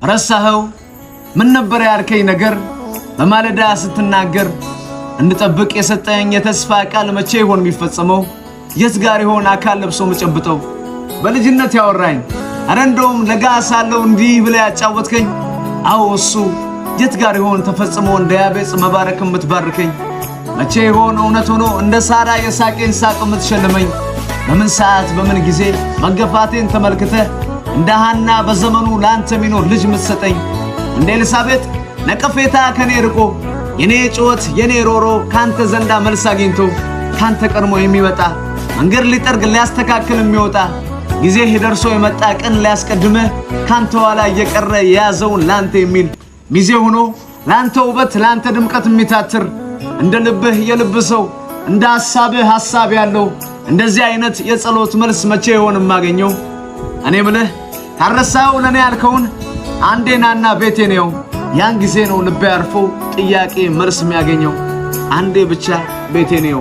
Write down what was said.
ረሳኸው ምን ነበር ያልከኝ ነገር በማለዳ ስትናገር እንድጠብቅ የሰጠኝ የተስፋ ቃል መቼ ይሆን የሚፈጸመው የት ጋር ይሆን አካል ለብሶ መጨብጠው በልጅነት ያወራኝ አረ እንደውም ለጋ ሳለው እንዲህ ብለ ያጫወትከኝ አው እሱ የት ጋር ይሆን ተፈጽሞ እንደ ያቤጽ መባረክ የምትባርከኝ መቼ ይሆን እውነት ሆኖ እንደ ሳራ የሳቄን ሳቅ የምትሸልመኝ በምን ሰዓት በምን ጊዜ መገፋቴን ተመልክተ እንደ ሃና በዘመኑ ላንተ ሚኖር ልጅ ምትሰጠኝ እንደ ኤልሳቤጥ ነቀፌታ ከኔ ርቆ የኔ ጩኸት የኔ ሮሮ ካንተ ዘንዳ መልስ አግኝቶ ካንተ ቀድሞ የሚመጣ መንገድ ሊጠርግ ሊያስተካክል የሚወጣ ጊዜ ደርሶ የመጣ ቀን ሊያስቀድመ ካንተ ኋላ እየቀረ ያዘውን ላንተ የሚል ሚዜ ሆኖ ላንተ ውበት ላንተ ድምቀት የሚታትር እንደ ልብህ የልብ ሰው እንደ ሐሳብህ ሐሳብ ያለው እንደዚህ አይነት የጸሎት መልስ መቼ ይሆን ማገኘው እኔ ብለህ ታረሳው ለኔ ያልከውን አንዴናና ቤቴ ነው ያን ጊዜ ነው ልቤ አርፎ ጥያቄ መልስ የሚያገኘው አንዴ ብቻ ቤቴ ነው